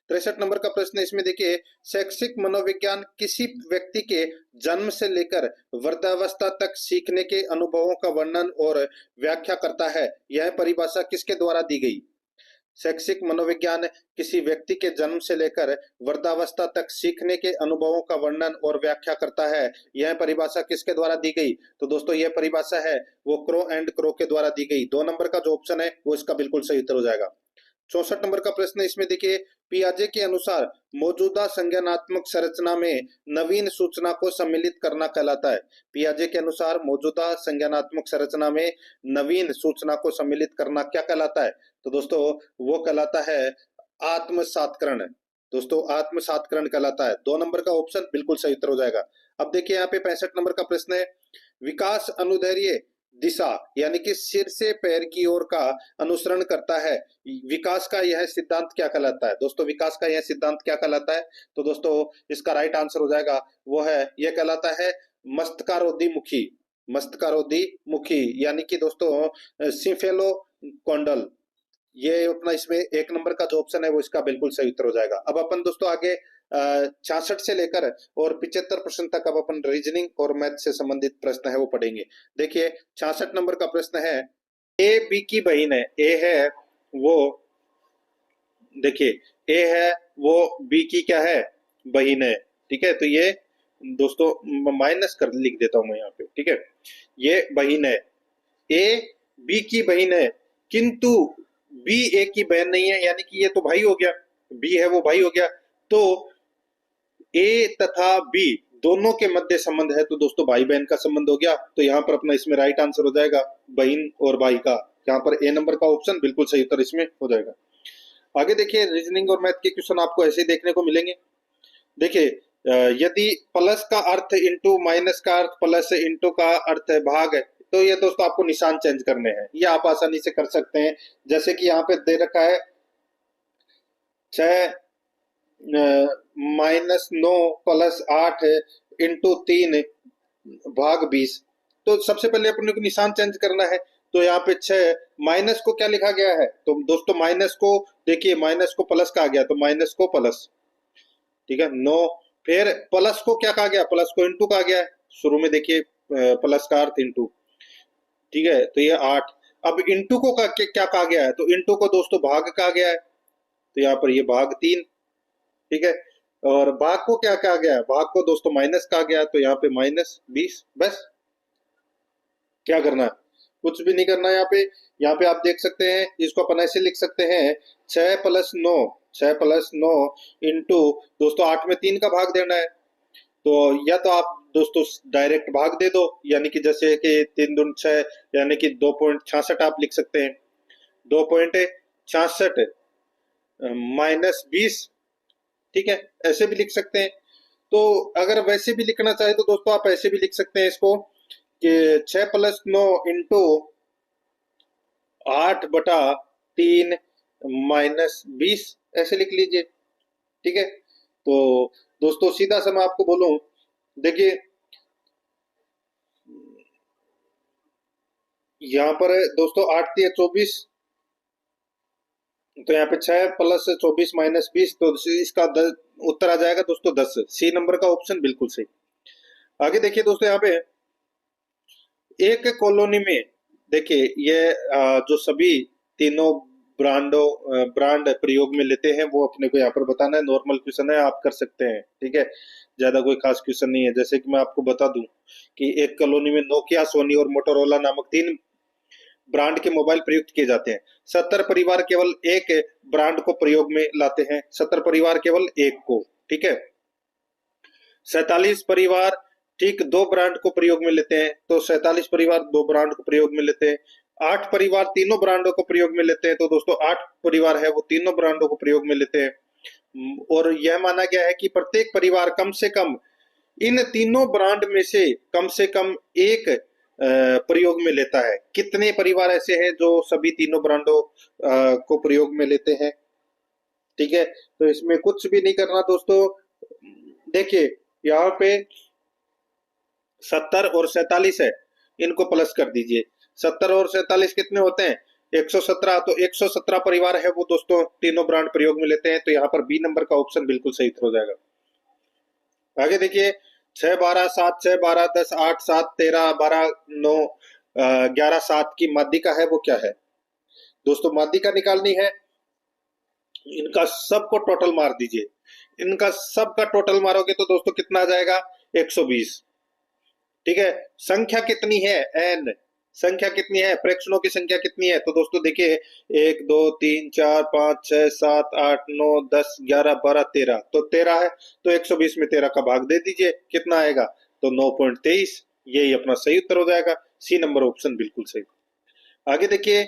63 नंबर का प्रश्न इसमें देखिए, शैक्षिक मनोविज्ञान किसी व्यक्ति के जन्म से लेकर वृद्धावस्था तक सीखने के अनुभवों का वर्णन और व्याख्या करता है। यह परिभाषा किसके द्वारा दी गई? शैक्षिक मनोविज्ञान किसी व्यक्ति के जन्म से लेकर वृद्धावस्था तक सीखने के अनुभवों का वर्णन और व्याख्या करता है। यह परिभाषा किसके द्वारा दी गई? तो दोस्तों यह परिभाषा है वो क्रो एंड क्रो के द्वारा दी गई। 2 नंबर का जो ऑप्शन है वो इसका बिल्कुल सही उत्तर हो जाएगा। 64 नंबर का प्रश्न इसमें देखिए, पियाजे के अनुसार मौजूदा संज्ञानात्मक संरचना में नवीन सूचना को सम्मिलित करना कहलाता है। पियाजे के अनुसार मौजूदा संज्ञानात्मक संरचना में नवीन सूचना को सम्मिलित करना क्या कहलाता है? तो दोस्तों वो कहलाता है आत्मसात्करण। दोस्तों आत्मसात्करण कहलाता है। 2 नंबर का ऑप्शन बिल्कुल सही उत्तर हो जाएगा। अब देखिए यहाँ पे 65 नंबर का प्रश्न है, विकास अनुदैर्ध्य दिशा यानी कि सिर से पैर की ओर का अनुसरण करता है। विकास का यह सिद्धांत क्या कहलाता है? दोस्तों विकास का यह सिद्धांत क्या कहलाता है? तो दोस्तों इसका राइट आंसर हो जाएगा वो है, यह कहलाता है मस्तकारोद्दीमुखी। मस्तकारोद्दीमुखी यानी कि दोस्तों सिम्फेलो कॉन्डल। ये अपना इसमें 1 नंबर का जो ऑप्शन है वो इसका बिल्कुल सही उत्तर हो जाएगा। अब अपन दोस्तों आगे 66 से लेकर और 75 प्रश्न तक अब अपन रीजनिंग और मैथ से संबंधित प्रश्न है वो पढ़ेंगे। देखिए 66 नंबर का प्रश्न है, ए बी की बहन है। ए है वो, देखिए ए है वो बी की क्या है? बहन है। ठीक है, तो ये दोस्तों माइनस कर लिख देता हूं मैं यहाँ पे। ठीक है, ये बहन है, ए बी की बहन है, किंतु बी ए की बहन नहीं है, यानी कि ये तो भाई हो गया, बी है वो भाई हो गया। तो ए तथा बी दोनों के मध्य संबंध है, तो दोस्तों भाई बहन का संबंध हो गया। तो यहाँ पर अपना इसमें राइट आंसर हो जाएगा बहन और भाई का। यहाँ पर ए नंबर का ऑप्शन बिल्कुल सही उत्तर इसमें हो जाएगा। आगे देखिए रीजनिंग और मैथ के क्वेश्चन आपको ऐसे देखने को मिलेंगे। देखिए यदि प्लस का अर्थ इंटू माइनस का अर्थ प्लस इंटू का अर्थ है भाग है, तो ये दोस्तों आपको निशान चेंज करने हैं। ये आप आसानी से कर सकते हैं। जैसे कि यहाँ पे दे रखा है 6 -9 + 8 इंटू 3 भाग 20। तो सबसे पहले अपने को निशान चेंज करना है। तो यहाँ पे 6 माइनस को क्या लिखा गया है? तो दोस्तों माइनस को देखिए, माइनस को प्लस कहा गया तो माइनस को प्लस। ठीक है, 9 फिर प्लस को क्या कहा गया? प्लस को इंटू कहा गया है। शुरू में देखिए प्लस का अर्थ इंटू। ठीक है, तो ये 8। अब इंटू को क्या कहा गया है? तो इंटू को दोस्तों भाग कहा गया है, तो यहाँ पर ये भाग 3। ठीक है, और भाग को क्या कहा गया है? भाग को दोस्तों माइनस कहा गया, तो यहाँ पे -20। बस क्या करना है? कुछ भी नहीं करना है। यहाँ पे आप देख सकते हैं, इसको अपन ऐसे लिख सकते हैं 6 + 9 इंटू दोस्तों 8 में 3 का भाग देना है। तो या तो आप दोस्तों डायरेक्ट भाग दे दो, यानी कि जैसे कि 3 दूनी 6 यानी कि 2.66 आप लिख सकते हैं। 2.66 -20। ठीक है, ऐसे भी लिख सकते हैं। तो अगर वैसे भी लिखना चाहे तो दोस्तों आप ऐसे भी लिख सकते हैं इसको कि 6 + 9 इंटू 8/3 -20 ऐसे लिख लीजिए। ठीक है, तो दोस्तों सीधा सा मैं आपको बोलूं, देखिए यहाँ पर दोस्तों 8 × 24, तो यहाँ पे 6 + 24 -20, तो इसका उत्तर आ जाएगा दोस्तों 10। सी नंबर का ऑप्शन बिल्कुल सही। आगे देखिए दोस्तों, यहाँ पे एक कॉलोनी में देखिए ये जो सभी तीनों ब्रांड प्रयोग में लेते हैं वो अपने को यहाँ पर बताना है। नॉर्मल क्वेश्चन है, आप कर सकते हैं। ठीक है, ज्यादा कोई खास क्वेश्चन नहीं है। जैसे कि मैं आपको बता दूं कि एक कॉलोनी में नोकिया, सोनी और मोटोरोला नामक 3 ब्रांड के मोबाइल प्रयुक्त किए जाते हैं। 70 परिवार केवल एक ब्रांड को प्रयोग में लाते हैं। 70 परिवार केवल एक को। ठीक है, 47 परिवार ठीक 2 ब्रांड को प्रयोग में लेते हैं, तो 47 परिवार 2 ब्रांड को प्रयोग में लेते हैं। 8 परिवार तीनों ब्रांडों को प्रयोग में लेते हैं, तो दोस्तों 8 परिवार है वो तीनों ब्रांडों को प्रयोग में लेते हैं। और यह माना गया है कि प्रत्येक परिवार कम से कम इन तीनों ब्रांड में से कम एक प्रयोग में लेता है। कितने परिवार ऐसे हैं जो सभी तीनों ब्रांडों को प्रयोग में लेते हैं? ठीक है, तो इसमें कुछ भी नहीं करना दोस्तों। देखिए यहाँ पे 70 और 47 है, इनको प्लस कर दीजिए। 70 और 47 कितने होते हैं? 117। तो 117 परिवार है वो दोस्तों तीनों ब्रांड प्रयोग में लेते हैं, तो यहाँ पर बी नंबर का ऑप्शन बिल्कुल सही हो जाएगा। आगे देखिए 6 12 7 6 12 10 8 7 13 12 9 11 7 की माध्यिका है वो क्या है? दोस्तों माध्यिका निकालनी है इनका सबको टोटल मार दीजिए, इनका सबका टोटल मारोगे तो दोस्तों कितना आ जाएगा, 120। ठीक है, संख्या कितनी है, एन, संख्या कितनी है, फ्रैक्शनों की संख्या कितनी है, तो दोस्तों देखिए 1 2 3 4 5 6 7 8 9 10 11 12 13, तो 13 है, तो 120 में 13 का भाग दे दीजिए, कितना आएगा, तो 9.23। यही अपना सही उत्तर हो जाएगा, सी नंबर ऑप्शन बिल्कुल सही। आगे देखिए,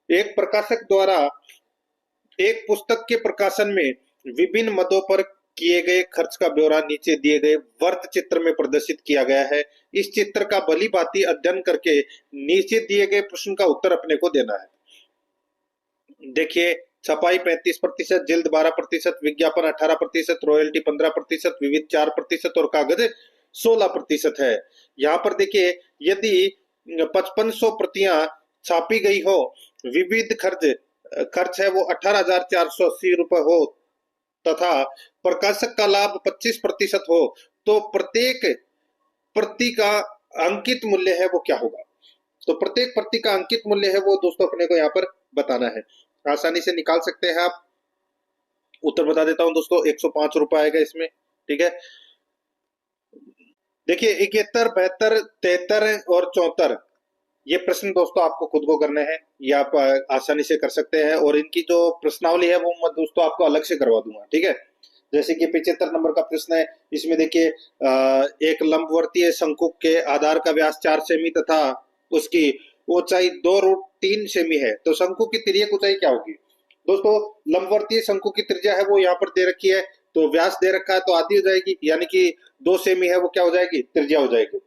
एक प्रकाशक द्वारा एक पुस्तक के प्रकाशन में विभिन्न मदों पर किए गए खर्च का ब्यौरा नीचे दिए गए वर्त चित्र में प्रदर्शित किया गया है। इस चित्र का भली भांति अध्ययन करके नीचे दिए गए प्रश्न का उत्तर अपने को देना है। देखिए, छपाई 35%, जिल्द 12%, विज्ञापन 18%, रॉयल्टी 15%, विविध 4% और कागज 16% है। यहाँ पर देखिए, यदि 5500 प्रतियां छापी गई हो, विविध खर्च है वो 18,480 रुपए हो तथा प्रकाशक का लाभ 25% हो, तो प्रत्येक प्रति का अंकित मूल्य है वो क्या होगा। तो प्रत्येक प्रति का अंकित मूल्य है वो दोस्तों अपने को यहाँ पर बताना है। आसानी से निकाल सकते हैं आप। उत्तर बता देता हूं दोस्तों, 105 रुपए आएगा इसमें। ठीक है, देखिए 71, 72, 73 और 74, ये प्रश्न दोस्तों आपको खुद को करने हैं, ये आप आसानी से कर सकते हैं, और इनकी जो प्रश्नावली है वो मैं दोस्तों आपको अलग से करवा दूंगा। ठीक है, जैसे कि 75 नंबर का प्रश्न है, इसमें देखिए एक लंबवर्तीय शंकु के आधार का व्यास 4 सेमी तथा उसकी ऊंचाई 2√3 सेमी है, तो शंकु की तिर्यक ऊंचाई क्या होगी। दोस्तों, लंबवर्तीय शंकु की त्रिज्या है वो यहाँ पर दे रखी है, तो व्यास दे रखा है तो आधी हो जाएगी, यानी कि 2 सेमी है वो क्या हो जाएगी, त्रिज्या हो जाएगी।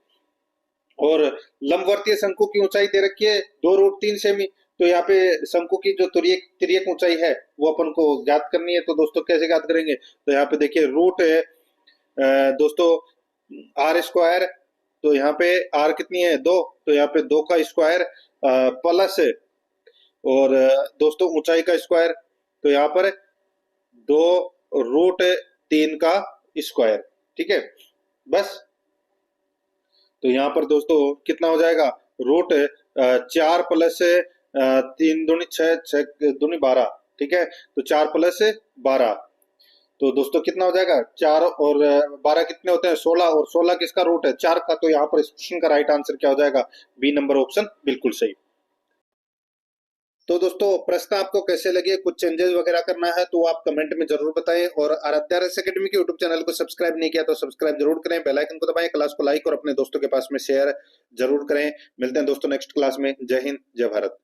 और लंबवर्तीय शंकु की ऊंचाई दे रखी है 2√3 सेमी, तो यहाँ पे शंकु की जो तिर्यक ऊंचाई है वो अपन को ज्ञात करनी है। तो दोस्तों कैसे ज्ञात करेंगे, तो यहाँ पे देखिए रूट है दोस्तों आर स्क्वायर, तो यहाँ पे आर कितनी है 2, तो यहाँ पे 2 का स्क्वायर प्लस, और दोस्तों ऊंचाई का स्क्वायर, तो यहाँ पर 2√3 का स्क्वायर। ठीक है, बस। तो यहाँ पर दोस्तों कितना हो जाएगा, रूट 4 प्लस 3 दूनी 6, 6 दूनी 12। ठीक है, तो 4 प्लस 12, तो दोस्तों कितना हो जाएगा, 4 और 12 कितने होते हैं, 16, और 16 किसका रूट है, 4 का। तो यहाँ पर इस क्वेश्चन का राइट आंसर क्या हो जाएगा, बी नंबर ऑप्शन बिल्कुल सही। तो दोस्तों प्रश्न आपको कैसे लगे, कुछ चेंजेस वगैरह करना है तो आप कमेंट में जरूर बताएं, और आराध्या एकेडमी के यूट्यूब चैनल को सब्सक्राइब नहीं किया तो सब्सक्राइब जरूर करें, बेल आइकन को दबाएं, क्लास को लाइक और अपने दोस्तों के पास में शेयर जरूर करें। मिलते हैं दोस्तों नेक्स्ट क्लास में। जय हिंद, जय भारत।